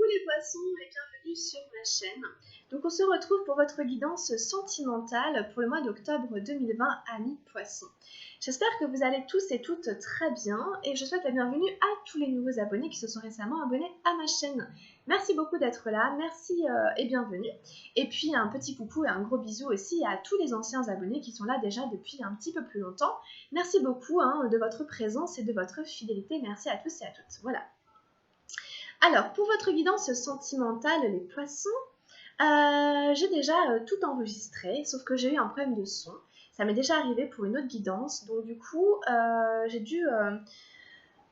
les poissons et bienvenue sur ma chaîne. Donc on se retrouve pour votre guidance sentimentale pour le mois d'octobre 2020 amis poissons. J'espère que vous allez tous et toutes très bien et je souhaite la bienvenue à tous les nouveaux abonnés qui se sont récemment abonnés à ma chaîne. Merci beaucoup d'être là, merci et bienvenue. Et puis un petit coucou et un gros bisou aussi à tous les anciens abonnés qui sont là déjà depuis un petit peu plus longtemps. Merci beaucoup de votre présence et de votre fidélité. Merci à tous et à toutes. Voilà. Alors, pour votre guidance sentimentale, les poissons, j'ai déjà tout enregistré, sauf que j'ai eu un problème de son. Ça m'est déjà arrivé pour une autre guidance, donc du coup, j'ai dû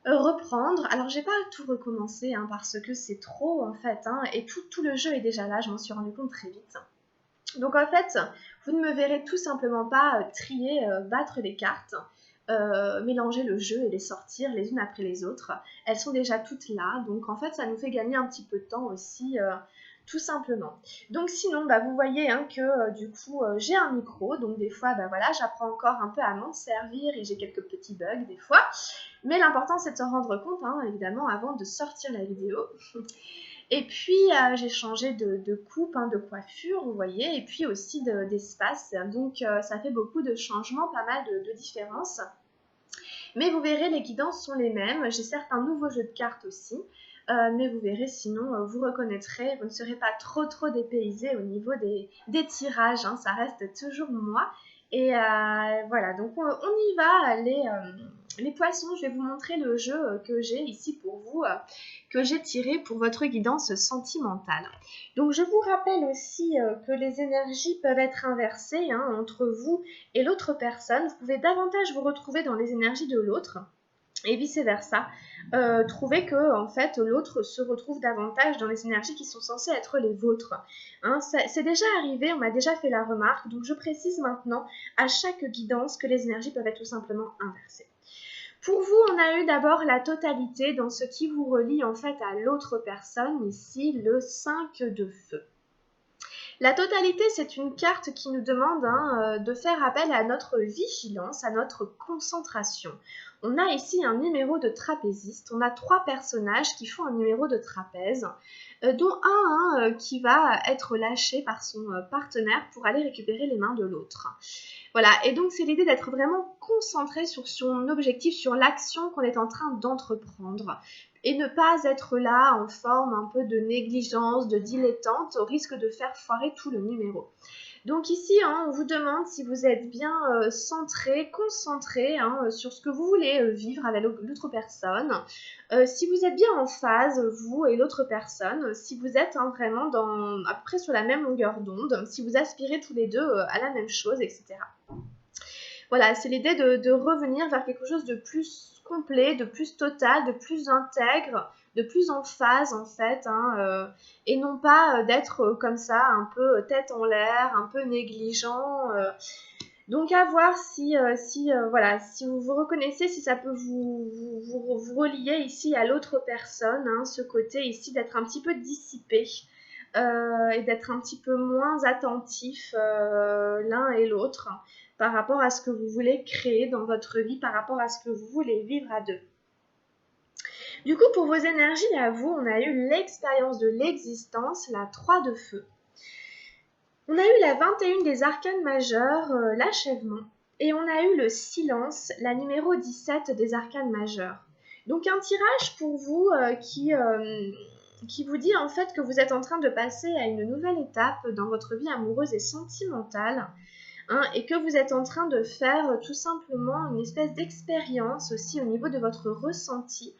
reprendre. Alors, j'ai pas tout recommencé, parce que c'est trop, en fait, et tout le jeu est déjà là, je m'en suis rendu compte très vite. Donc, en fait, vous ne me verrez tout simplement pas trier, battre les cartes. Mélanger le jeu et les sortir les unes après les autres. Elles sont déjà toutes là, donc en fait ça nous fait gagner un petit peu de temps aussi, tout simplement. Donc sinon, vous voyez que du coup j'ai un micro, donc des fois voilà, j'apprends encore un peu à m'en servir et j'ai quelques petits bugs des fois, mais l'important c'est de s'en rendre compte évidemment avant de sortir la vidéo. Et puis j'ai changé de coupe, de coiffure, vous voyez, et puis aussi d'espace. Donc ça fait beaucoup de changements, pas mal de différences. Mais vous verrez, les guidances sont les mêmes. J'ai certes un nouveau jeu de cartes aussi. Mais vous verrez, sinon vous reconnaîtrez, vous ne serez pas trop dépaysé au niveau des tirages. Ça reste toujours moi. Et voilà, donc on y va, les poissons. Je vais vous montrer le jeu que j'ai ici pour vous, que j'ai tiré pour votre guidance sentimentale. Donc je vous rappelle aussi que les énergies peuvent être inversées entre vous et l'autre personne. Vous pouvez davantage vous retrouver dans les énergies de l'autre et vice-versa. Trouver que en fait l'autre se retrouve davantage dans les énergies qui sont censées être les vôtres. C'est déjà arrivé, on m'a déjà fait la remarque, donc je précise maintenant à chaque guidance que les énergies peuvent être tout simplement inversées. Pour vous, on a eu d'abord la totalité dans ce qui vous relie en fait à l'autre personne, ici le 5 de feu. La totalité, c'est une carte qui nous demande de faire appel à notre vigilance, à notre concentration. On a ici un numéro de trapéziste, on a 3 personnages qui font un numéro de trapèze, dont un qui va être lâché par son partenaire pour aller récupérer les mains de l'autre. Voilà, et donc c'est l'idée d'être vraiment concentré sur son objectif, sur l'action qu'on est en train d'entreprendre. Et ne pas être là en forme un peu de négligence, de dilettante, au risque de faire foirer tout le numéro. Donc ici, on vous demande si vous êtes bien centré, concentré sur ce que vous voulez vivre avec l'autre personne, si vous êtes bien en phase, vous et l'autre personne, si vous êtes vraiment à peu près sur la même longueur d'onde, si vous aspirez tous les deux à la même chose, etc. Voilà, c'est l'idée de revenir vers quelque chose de plus complet, de plus total, de plus intègre, de plus en phase en fait, et non pas d'être comme ça, un peu tête en l'air, un peu négligent. Donc à voir si vous vous reconnaissez, si ça peut vous relier ici à l'autre personne, ce côté ici d'être un petit peu dissipé. Et d'être un petit peu moins attentif l'un et l'autre par rapport à ce que vous voulez créer dans votre vie, par rapport à ce que vous voulez vivre à deux. Du coup, pour vos énergies à vous, on a eu l'expérience de l'existence, la 3 de feu. On a eu la 21 des arcanes majeurs, l'achèvement. Et on a eu le silence, la numéro 17 des arcanes majeurs. Donc un tirage pour vous qui vous dit en fait que vous êtes en train de passer à une nouvelle étape dans votre vie amoureuse et sentimentale, et que vous êtes en train de faire tout simplement une espèce d'expérience aussi au niveau de votre ressenti,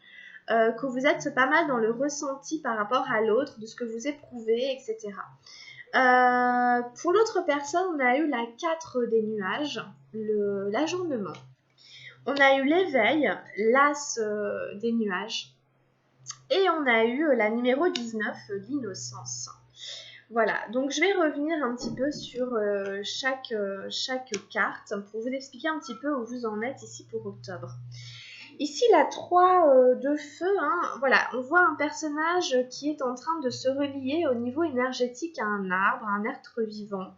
que vous êtes pas mal dans le ressenti par rapport à l'autre, de ce que vous éprouvez, etc. Pour l'autre personne, on a eu la 4 des nuages, l'ajournement. On a eu l'éveil, l'as des nuages. Et on a eu la numéro 19, l'innocence. Voilà, donc je vais revenir un petit peu sur chaque carte pour vous expliquer un petit peu où vous en êtes ici pour octobre. Ici, la 3 de feu, voilà, on voit un personnage qui est en train de se relier au niveau énergétique à un arbre, à un être vivant.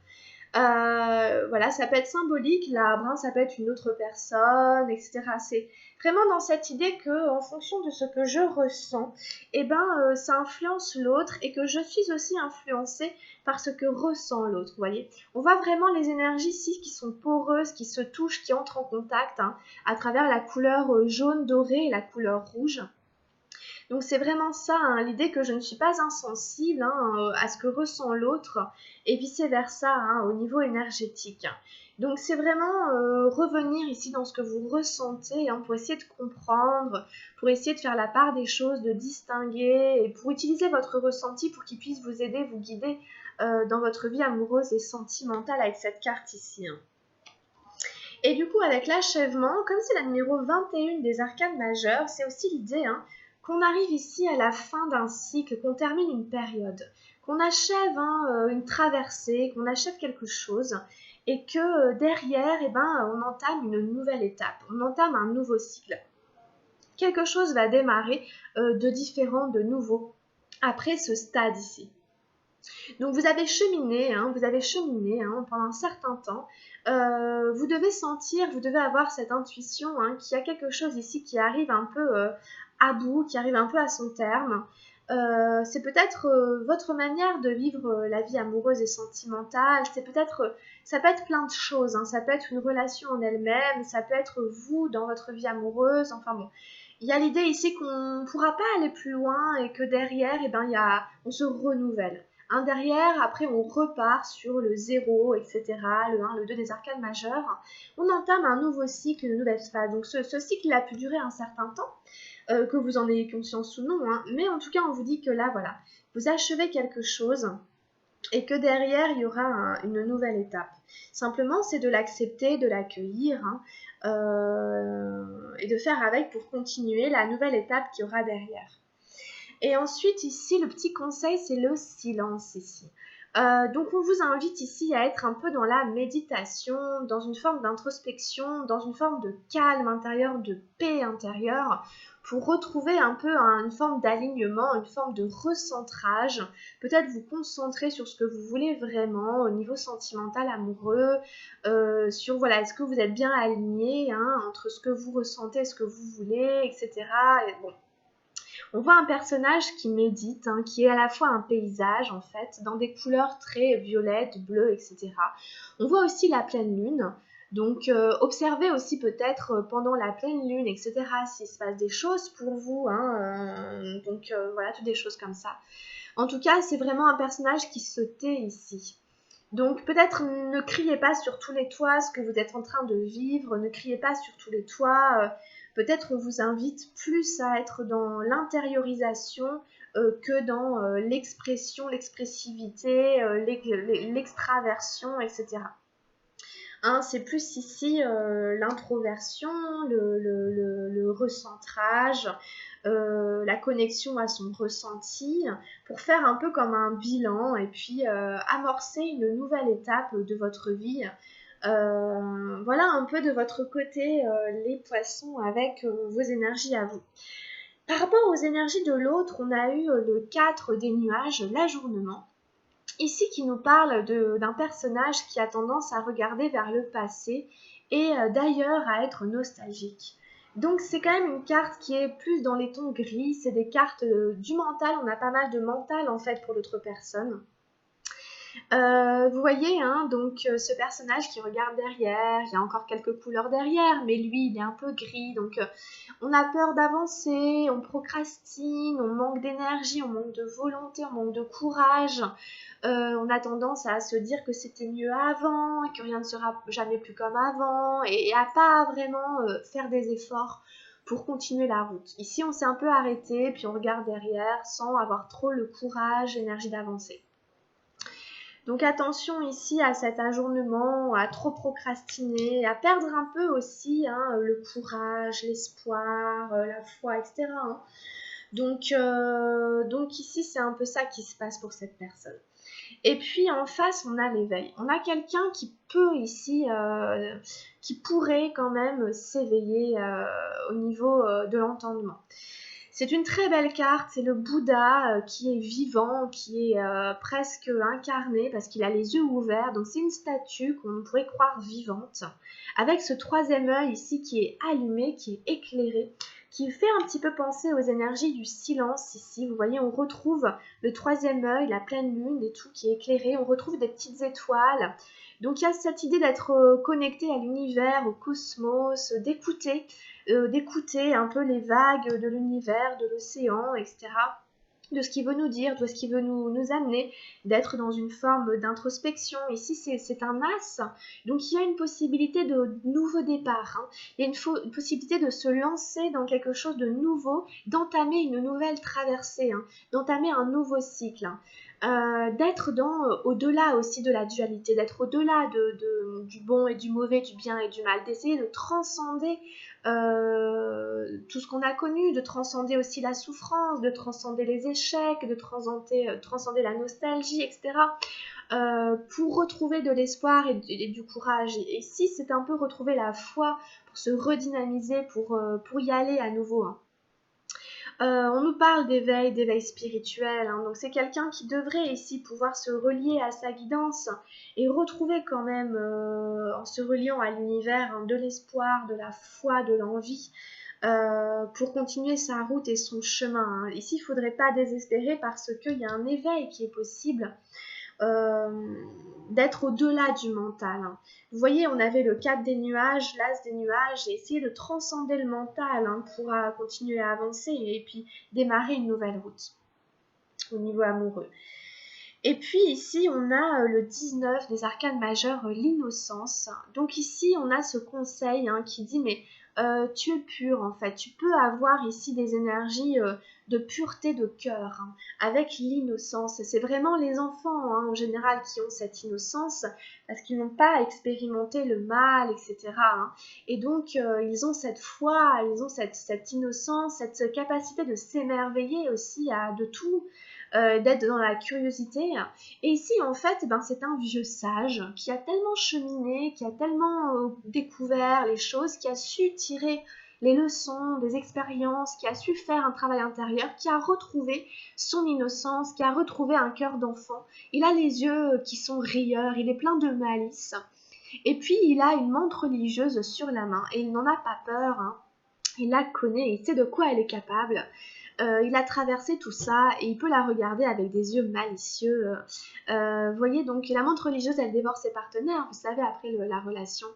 Voilà, ça peut être symbolique, l'arbre, hein, ça peut être une autre personne, etc. C'est vraiment dans cette idée que, en fonction de ce que je ressens, eh ben, ça influence l'autre et que je suis aussi influencée par ce que ressent l'autre, vous voyez. On voit vraiment les énergies ici qui sont poreuses, qui se touchent, qui entrent en contact, hein, à travers la couleur jaune doré et la couleur rouge. Donc c'est vraiment ça, hein, l'idée que je ne suis pas insensible, hein, à ce que ressent l'autre et vice-versa, hein, au niveau énergétique. Donc c'est vraiment revenir ici dans ce que vous ressentez, hein, pour essayer de comprendre, pour essayer de faire la part des choses, de distinguer et pour utiliser votre ressenti pour qu'il puisse vous aider, vous guider dans votre vie amoureuse et sentimentale avec cette carte ici, hein. Et du coup, avec l'achèvement, comme c'est la numéro 21 des arcanes majeures, c'est aussi l'idée, hein, qu'on arrive ici à la fin d'un cycle, qu'on termine une période, qu'on achève, hein, une traversée, qu'on achève quelque chose, et que derrière, eh ben, on entame une nouvelle étape, on entame un nouveau cycle. Quelque chose va démarrer de différent, de nouveau, après ce stade ici. Donc vous avez cheminé, hein, pendant un certain temps. Vous devez sentir, vous devez avoir cette intuition, hein, qu'il y a quelque chose ici qui arrive un peu à bout, qui arrive un peu à son terme. C'est peut-être votre manière de vivre la vie amoureuse et sentimentale. C'est peut-être, ça peut être plein de choses, hein. Ça peut être une relation en elle-même, ça peut être vous dans votre vie amoureuse. Enfin bon, il y a l'idée ici qu'on ne pourra pas aller plus loin et que derrière, eh ben, on se renouvelle. Un derrière, après on repart sur le 0, etc., le 1, le 2 des arcanes majeures. On entame un nouveau cycle, une nouvelle phase. Donc ce cycle a pu durer un certain temps, que vous en ayez conscience ou non, hein. Mais en tout cas on vous dit que là, voilà, vous achevez quelque chose et que derrière il y aura une nouvelle étape. Simplement c'est de l'accepter, de l'accueillir, hein, et de faire avec pour continuer la nouvelle étape qu'il y aura derrière. Et ensuite, ici, le petit conseil, c'est le silence ici. Donc, on vous invite ici à être un peu dans la méditation, dans une forme d'introspection, dans une forme de calme intérieur, de paix intérieure, pour retrouver un peu une forme d'alignement, une forme de recentrage. Peut-être vous concentrer sur ce que vous voulez vraiment au niveau sentimental, amoureux, sur, voilà, est-ce que vous êtes bien aligné, hein, entre ce que vous ressentez et ce que vous voulez, etc. Et bon. On voit un personnage qui médite, hein, qui est à la fois un paysage en fait, dans des couleurs très violettes, bleues, etc. On voit aussi la pleine lune, donc observez aussi peut-être pendant la pleine lune, etc. s'il se passe des choses pour vous, hein, donc voilà, toutes des choses comme ça. En tout cas, c'est vraiment un personnage qui se tait ici. Donc peut-être ne criez pas sur tous les toits ce que vous êtes en train de vivre, ne criez pas sur tous les toits. Peut-être on vous invite plus à être dans l'intériorisation que dans l'expression, l'expressivité, l'extraversion, etc. Hein, c'est plus ici l'introversion, le recentrage, la connexion à son ressenti, pour faire un peu comme un bilan et puis amorcer une nouvelle étape de votre vie. Voilà un peu de votre côté les poissons avec vos énergies à vous. Par rapport aux énergies de l'autre, on a eu le 4 des nuages, l'ajournement. Ici qui nous parle d'un personnage qui a tendance à regarder vers le passé et d'ailleurs à être nostalgique. Donc c'est quand même une carte qui est plus dans les tons gris, c'est des cartes du mental, on a pas mal de mental en fait pour l'autre personne. Vous voyez, hein, donc ce personnage qui regarde derrière, il y a encore quelques couleurs derrière, mais lui il est un peu gris, donc on a peur d'avancer, on procrastine, on manque d'énergie, on manque de volonté, on manque de courage. On a tendance à se dire que c'était mieux avant, et que rien ne sera jamais plus comme avant, et à pas vraiment faire des efforts pour continuer la route. Ici, on s'est un peu arrêté, puis on regarde derrière sans avoir trop le courage, l'énergie d'avancer. Donc attention ici à cet ajournement, à trop procrastiner, à perdre un peu aussi, hein, le courage, l'espoir, la foi, etc. Hein. Donc ici, c'est un peu ça qui se passe pour cette personne. Et puis en face, on a l'éveil. On a quelqu'un qui peut ici, qui pourrait quand même s'éveiller au niveau de l'entendement. C'est une très belle carte, c'est le Bouddha qui est vivant, qui est presque incarné parce qu'il a les yeux ouverts. Donc c'est une statue qu'on pourrait croire vivante, avec ce troisième œil ici qui est allumé, qui est éclairé, qui fait un petit peu penser aux énergies du silence ici. Vous voyez, on retrouve le troisième œil, la pleine lune et tout qui est éclairé. On retrouve des petites étoiles. Donc il y a cette idée d'être connecté à l'univers, au cosmos, d'écouter un peu les vagues de l'univers, de l'océan, etc. De ce qu'il veut nous dire, de ce qu'il veut nous amener, d'être dans une forme d'introspection. Ici, c'est un as, donc il y a une possibilité de nouveau départ. Hein. Il y a une possibilité de se lancer dans quelque chose de nouveau, d'entamer une nouvelle traversée, hein, d'entamer un nouveau cycle. Hein. D'être au-delà aussi de la dualité, d'être au-delà du bon et du mauvais, du bien et du mal, d'essayer de transcender tout ce qu'on a connu, de transcender aussi la souffrance, de transcender les échecs, de transcender la nostalgie, etc. Pour retrouver de l'espoir et du courage. Et ici, c'est un peu retrouver la foi pour se redynamiser, pour y aller à nouveau. Hein. On nous parle d'éveil spirituel, hein, donc c'est quelqu'un qui devrait ici pouvoir se relier à sa guidance et retrouver quand même, en se reliant à l'univers, hein, de l'espoir, de la foi, de l'envie, pour continuer sa route et son chemin. Hein. Ici, il ne faudrait pas désespérer parce qu'il y a un éveil qui est possible. D'être au-delà du mental. Hein. Vous voyez, on avait le 4 des nuages, l'as des nuages, et essayer de transcender le mental hein, pour continuer à avancer et puis démarrer une nouvelle route au niveau amoureux. Et puis ici, on a le 19 des arcanes majeures, l'innocence. Donc ici, on a ce conseil hein, qui dit, mais tu es pur en fait. Tu peux avoir ici des énergies de pureté de cœur, hein, avec l'innocence. C'est vraiment les enfants hein, en général qui ont cette innocence, parce qu'ils n'ont pas expérimenté le mal, etc. Hein. Et donc, ils ont cette foi, ils ont cette innocence, cette capacité de s'émerveiller aussi de tout. D'être dans la curiosité. Et ici, en fait, c'est un vieux sage qui a tellement cheminé, qui a tellement découvert les choses, qui a su tirer les leçons des expériences, qui a su faire un travail intérieur, qui a retrouvé son innocence, qui a retrouvé un cœur d'enfant. Il a les yeux qui sont rieurs, il est plein de malice. Et puis, il a une menthe religieuse sur la main et il n'en a pas peur. Hein. Il la connaît, il sait de quoi elle est capable. Il a traversé tout ça et il peut la regarder avec des yeux malicieux. Vous voyez, donc la menthe religieuse, elle dévore ses partenaires, vous savez, après la relation.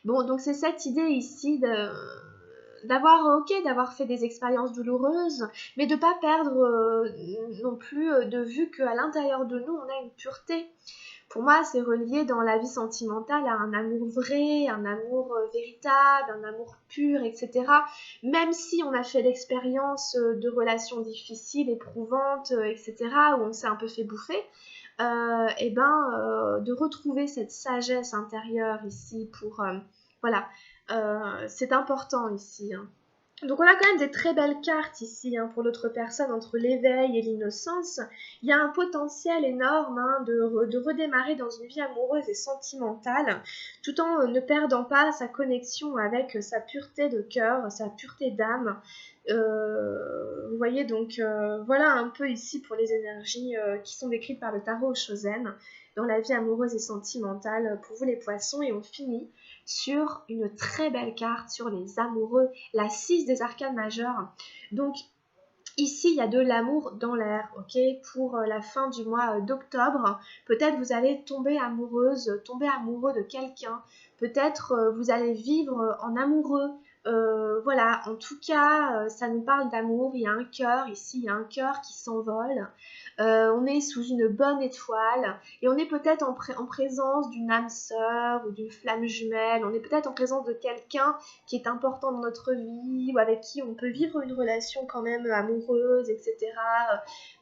Bon, donc c'est cette idée ici d'avoir fait des expériences douloureuses, mais de ne pas perdre non plus de vue qu'à l'intérieur de nous, on a une pureté. Pour moi, c'est relié dans la vie sentimentale à un amour vrai, un amour véritable, un amour pur, etc. Même si on a fait l'expérience de relations difficiles, éprouvantes, etc., où on s'est un peu fait bouffer, de retrouver cette sagesse intérieure ici voilà, c'est important ici. Hein. Donc on a quand même des très belles cartes ici hein, pour l'autre personne entre l'éveil et l'innocence. Il y a un potentiel énorme hein, de redémarrer dans une vie amoureuse et sentimentale tout en ne perdant pas sa connexion avec sa pureté de cœur, sa pureté d'âme. Vous voyez donc voilà un peu ici pour les énergies qui sont décrites par le tarot Shozen dans la vie amoureuse et sentimentale pour vous les poissons et on finit sur une très belle carte sur les amoureux, la 6 des arcanes majeures. Donc ici, il y a de l'amour dans l'air, ok? Pour la fin du mois d'octobre, peut-être vous allez tomber amoureuse, tomber amoureux de quelqu'un. Peut-être vous allez vivre en amoureux. Voilà, en tout cas, ça nous parle d'amour. Il y a un cœur ici, il y a un cœur qui s'envole. On est sous une bonne étoile et on est peut-être en présence d'une âme sœur ou d'une flamme jumelle. On est peut-être en présence de quelqu'un qui est important dans notre vie ou avec qui on peut vivre une relation quand même amoureuse, etc.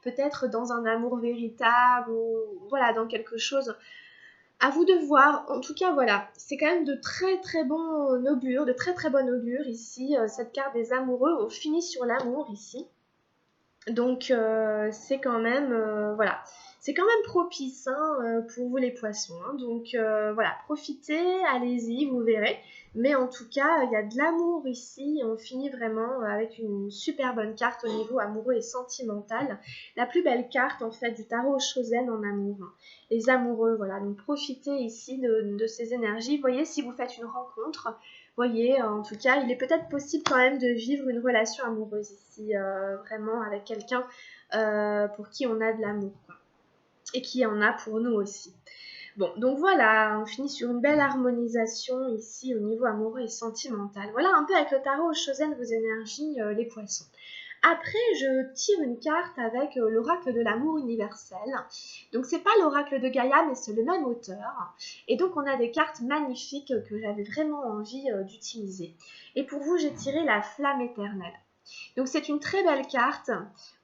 Peut-être dans un amour véritable ou voilà, dans quelque chose. À vous de voir. En tout cas, voilà, c'est quand même de très très bon augure, de très très bon augure ici. Cette carte des amoureux, on finit sur l'amour ici. Donc c'est quand même voilà, c'est quand même propice hein, pour vous les poissons. Hein. Donc voilà, profitez, allez-y, vous verrez. Mais en tout cas, il y a de l'amour ici. On finit vraiment avec une super bonne carte au niveau amoureux et sentimental. La plus belle carte en fait du tarot Shozen en amour. Hein. Les amoureux, voilà. Donc profitez ici de ces énergies. Voyez si vous faites une rencontre. Voyez, en tout cas, il est peut-être possible quand même de vivre une relation amoureuse ici, vraiment avec quelqu'un pour qui on a de l'amour, quoi. Et qui en a pour nous aussi. Bon, donc voilà, on finit sur une belle harmonisation ici au niveau amoureux et sentimental. Voilà un peu avec le tarot Shozen vos énergies, les poissons. Après, je tire une carte avec l'oracle de l'amour universel. Donc, c'est pas l'oracle de Gaïa, mais c'est le même auteur. Et donc, on a des cartes magnifiques que j'avais vraiment envie d'utiliser. Et pour vous, j'ai tiré la flamme éternelle. Donc, c'est une très belle carte.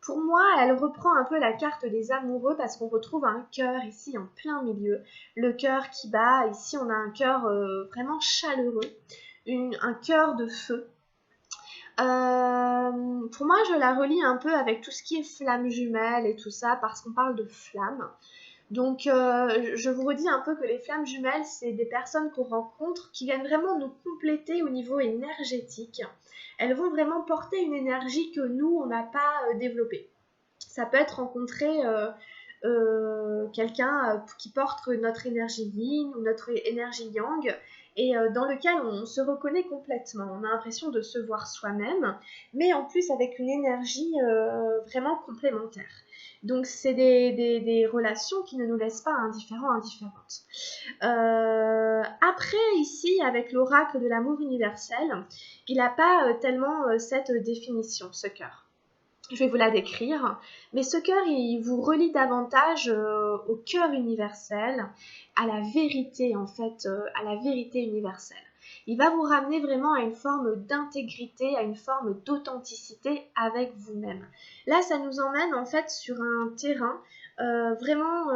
Pour moi, elle reprend un peu la carte des amoureux parce qu'on retrouve un cœur ici en plein milieu. Le cœur qui bat. Ici, on a un cœur vraiment chaleureux. Un cœur de feu. Pour moi, je la relie un peu avec tout ce qui est flamme jumelle et tout ça, parce qu'on parle de flammes. Donc, je vous redis un peu que les flammes jumelles, c'est des personnes qu'on rencontre qui viennent vraiment nous compléter au niveau énergétique. Elles vont vraiment porter une énergie que nous, on n'a pas développée. Ça peut être rencontrer quelqu'un qui porte notre énergie yin ou notre énergie yang et dans lequel on se reconnaît complètement. On a l'impression de se voir soi-même, mais en plus avec une énergie vraiment complémentaire. Donc c'est des relations qui ne nous laissent pas indifférentes. Après ici, avec l'oracle de l'amour universel, il n'a pas tellement cette définition, ce cœur. Je vais vous la décrire, mais ce cœur, il vous relie davantage au cœur universel, à la vérité en fait, à la vérité universelle. Il va vous ramener vraiment à une forme d'intégrité, à une forme d'authenticité avec vous-même. Là, ça nous emmène en fait sur un terrain vraiment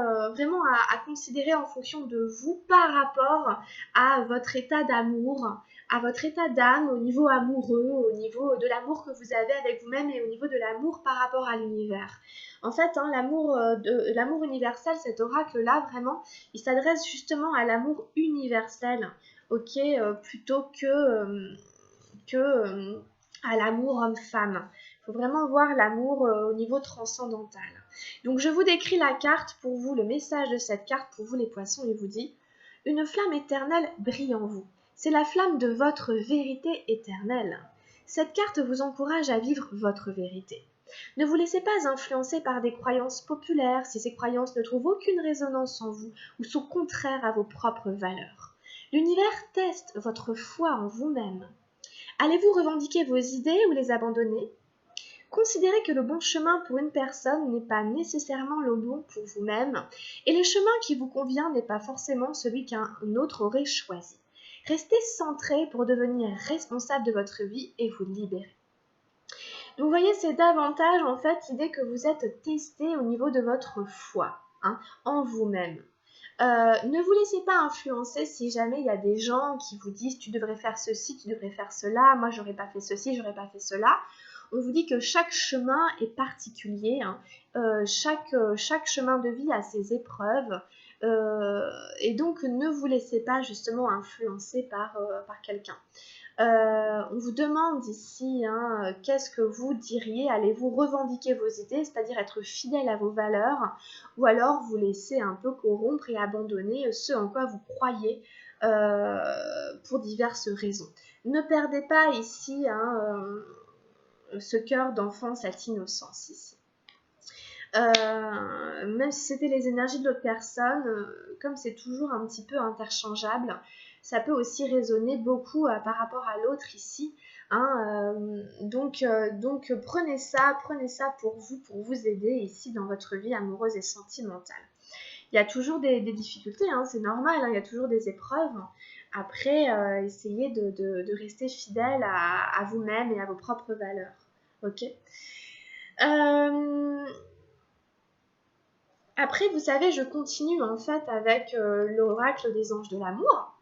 à considérer en fonction de vous par rapport à votre état d'amour, à votre état d'âme, au niveau amoureux, au niveau de l'amour que vous avez avec vous-même et au niveau de l'amour par rapport à l'univers. En fait, hein, l'amour universel, cet oracle-là, vraiment, il s'adresse justement à l'amour universel, ok, plutôt que à l'amour homme-femme. Il faut vraiment voir l'amour au niveau transcendantal. Donc, je vous décris la carte pour vous, le message de cette carte pour vous les poissons, il vous dit « Une flamme éternelle brille en vous. C'est la flamme de votre vérité éternelle. Cette carte vous encourage à vivre votre vérité. Ne vous laissez pas influencer par des croyances populaires si ces croyances ne trouvent aucune résonance en vous ou sont contraires à vos propres valeurs. L'univers teste votre foi en vous-même. Allez-vous revendiquer vos idées ou les abandonner ? Considérez que le bon chemin pour une personne n'est pas nécessairement le bon pour vous-même, et le chemin qui vous convient n'est pas forcément celui qu'un autre aurait choisi. Restez centré pour devenir responsable de votre vie et vous libérer. Donc vous voyez, c'est davantage en fait l'idée que vous êtes testé au niveau de votre foi, hein, en vous-même. Ne vous laissez pas influencer si jamais il y a des gens qui vous disent tu devrais faire ceci, tu devrais faire cela, moi j'aurais pas fait ceci, j'aurais pas fait cela. On vous dit que chaque chemin est particulier, hein. Chaque chemin de vie a ses épreuves et donc ne vous laissez pas justement influencer par quelqu'un. On vous demande ici, hein, qu'est-ce que vous diriez? Allez-vous revendiquer vos idées, c'est-à-dire être fidèle à vos valeurs, ou alors vous laisser un peu corrompre et abandonner ce en quoi vous croyez pour diverses raisons. Ne perdez pas ici hein, ce cœur d'enfant, cette innocence ici. Même si c'était les énergies de l'autre personne, comme c'est toujours un petit peu interchangeable, ça peut aussi résonner beaucoup par rapport à l'autre ici. Hein, donc prenez ça pour vous aider ici dans votre vie amoureuse et sentimentale. Il y a toujours des difficultés, hein, c'est normal, hein, il y a toujours des épreuves. Après, essayez de rester fidèle à vous-même et à vos propres valeurs. Ok. Après, vous savez, je continue en fait avec l'oracle des anges de l'amour.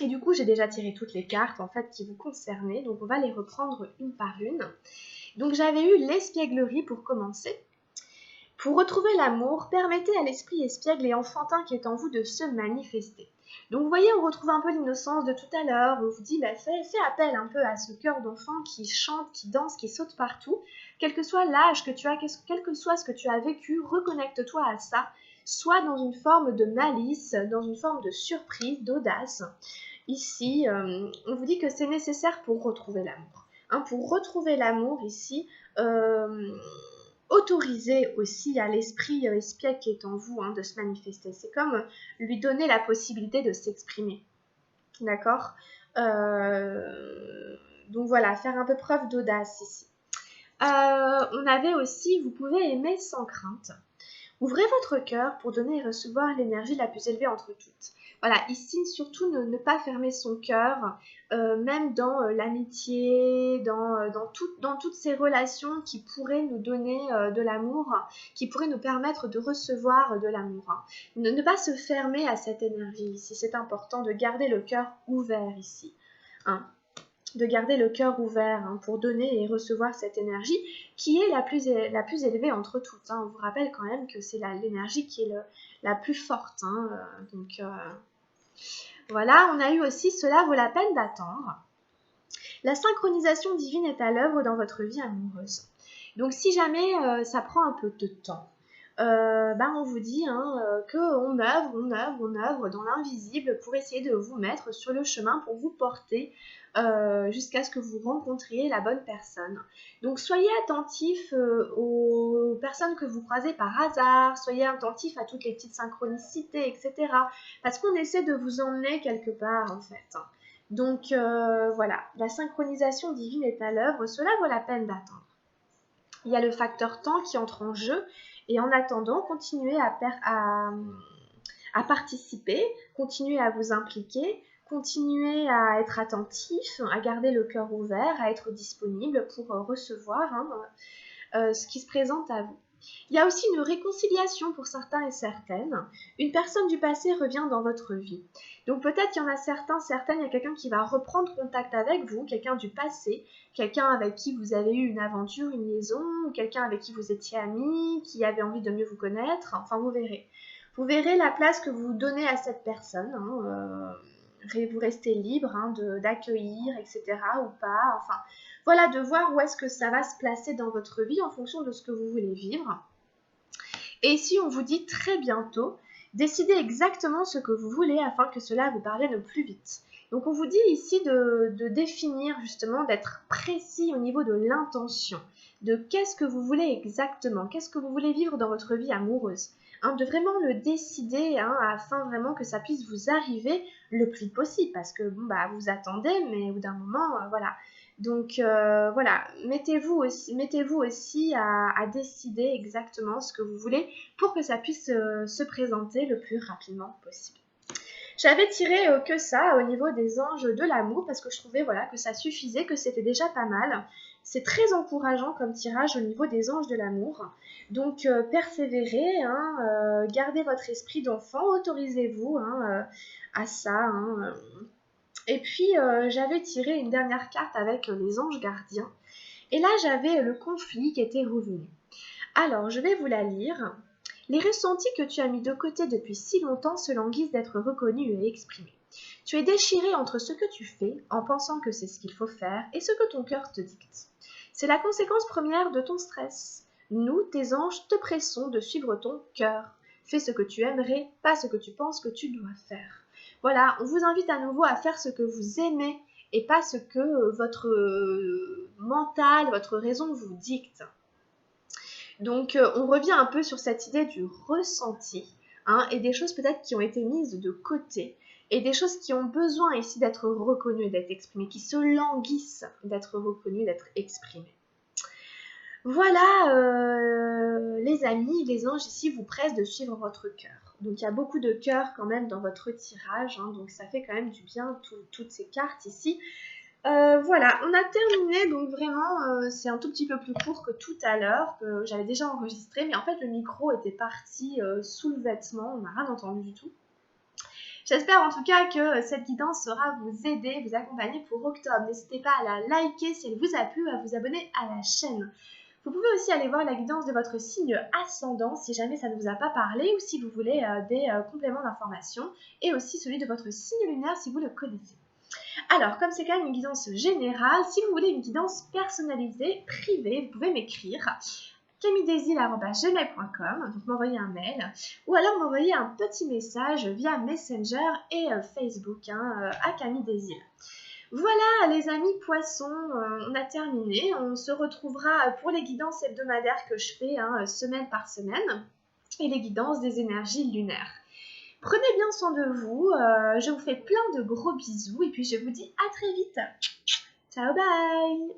Et du coup, j'ai déjà tiré toutes les cartes en fait qui vous concernaient, donc on va les reprendre une par une. Donc j'avais eu l'espièglerie pour commencer. Pour retrouver l'amour, permettez à l'esprit espiègle et enfantin qui est en vous de se manifester. Donc vous voyez, on retrouve un peu l'innocence de tout à l'heure, on vous dit, fais appel un peu à ce cœur d'enfant qui chante, qui danse, qui saute partout. Quel que soit l'âge que tu as, quel que soit ce que tu as vécu, reconnecte-toi à ça, soit dans une forme de malice, dans une forme de surprise, d'audace. Ici, on vous dit que c'est nécessaire pour retrouver l'amour. Hein, pour retrouver l'amour ici, autorisez aussi à l'esprit espiègle qui est en vous de se manifester. C'est comme lui donner la possibilité de s'exprimer. D'accord Donc voilà, faire un peu preuve d'audace ici. On avait aussi, vous pouvez aimer sans crainte. Ouvrez votre cœur pour donner et recevoir l'énergie la plus élevée entre toutes. Voilà, ici, surtout ne pas fermer son cœur, même dans l'amitié, dans toutes ces relations qui pourraient nous donner de l'amour, qui pourraient nous permettre de recevoir de l'amour. Ne pas se fermer à cette énergie ici. C'est important de garder le cœur ouvert ici. De garder le cœur ouvert pour donner et recevoir cette énergie qui est la plus élevée entre toutes. On vous rappelle quand même que c'est l'énergie qui est la plus forte. Donc voilà, on a eu aussi « Cela vaut la peine d'attendre ». La synchronisation divine est à l'œuvre dans votre vie amoureuse. Donc si jamais ça prend un peu de temps, on vous dit qu'on œuvre dans l'invisible pour essayer de vous mettre sur le chemin, pour vous porter jusqu'à ce que vous rencontriez la bonne personne. Donc soyez attentifs aux personnes que vous croisez par hasard, soyez attentifs à toutes les petites synchronicités, etc. Parce qu'on essaie de vous emmener quelque part en fait. Donc voilà, la synchronisation divine est à l'œuvre, cela vaut la peine d'attendre. Il y a le facteur temps qui entre en jeu et en attendant, continuez à participer, continuez à vous impliquer, continuez à être attentif, à garder le cœur ouvert, à être disponible pour recevoir ce qui se présente à vous. Il y a aussi une réconciliation pour certains et certaines. Une personne du passé revient dans votre vie. Donc peut-être qu'il y en a certaines, il y a quelqu'un qui va reprendre contact avec vous, quelqu'un du passé, quelqu'un avec qui vous avez eu une aventure, une liaison, ou quelqu'un avec qui vous étiez amis, qui avait envie de mieux vous connaître, enfin vous verrez. Vous verrez la place que vous donnez à cette personne, vous restez libre d'accueillir, etc. ou pas, enfin voilà, de voir où est-ce que ça va se placer dans votre vie en fonction de ce que vous voulez vivre. Et ici, on vous dit très bientôt, décidez exactement ce que vous voulez afin que cela vous parvienne plus vite. Donc on vous dit ici de définir justement, d'être précis au niveau de l'intention, de qu'est-ce que vous voulez exactement, qu'est-ce que vous voulez vivre dans votre vie amoureuse. De vraiment le décider afin vraiment que ça puisse vous arriver le plus possible, parce que vous attendez, mais au bout d'un moment, voilà. Donc voilà, mettez-vous aussi à décider exactement ce que vous voulez pour que ça puisse se présenter le plus rapidement possible. J'avais tiré que ça au niveau des anges de l'amour parce que je trouvais que ça suffisait, que c'était déjà pas mal. C'est très encourageant comme tirage au niveau des anges de l'amour. Donc persévérez, gardez votre esprit d'enfant, autorisez-vous à ça. Et puis, j'avais tiré une dernière carte avec les anges gardiens. Et là, j'avais le conflit qui était revenu. Alors, je vais vous la lire. Les ressentis que tu as mis de côté depuis si longtemps se languissent d'être reconnus et exprimés. Tu es déchiré entre ce que tu fais, en pensant que c'est ce qu'il faut faire, et ce que ton cœur te dicte. C'est la conséquence première de ton stress. Nous, tes anges, te pressons de suivre ton cœur. Fais ce que tu aimerais, pas ce que tu penses que tu dois faire. Voilà, on vous invite à nouveau à faire ce que vous aimez et pas ce que votre mental, votre raison vous dicte. Donc on revient un peu sur cette idée du ressenti et des choses peut-être qui ont été mises de côté et des choses qui ont besoin ici d'être reconnues et d'être exprimées, qui se languissent d'être reconnues, d'être exprimées. Voilà les amis, les anges ici vous pressent de suivre votre cœur. Donc il y a beaucoup de cœur quand même dans votre tirage, donc ça fait quand même du bien toutes ces cartes ici. Voilà, on a terminé, donc vraiment c'est un tout petit peu plus court que tout à l'heure, que j'avais déjà enregistré, mais en fait le micro était parti sous le vêtement, on n'a rien entendu du tout. J'espère en tout cas que cette guidance saura vous aider, vous accompagner pour octobre. N'hésitez pas à la liker si elle vous a plu, à vous abonner à la chaîne. Vous pouvez aussi aller voir la guidance de votre signe ascendant si jamais ça ne vous a pas parlé ou si vous voulez des compléments d'information, et aussi celui de votre signe lunaire si vous le connaissez. Alors, comme c'est quand même une guidance générale, si vous voulez une guidance personnalisée, privée, vous pouvez m'écrire camilledesil@gmail.com, donc m'envoyer un mail, ou alors m'envoyer un petit message via Messenger et Facebook à Camille Desil. Voilà les amis poissons, on a terminé. On se retrouvera pour les guidances hebdomadaires que je fais semaine par semaine et les guidances des énergies lunaires. Prenez bien soin de vous, je vous fais plein de gros bisous et puis je vous dis à très vite. Ciao, bye!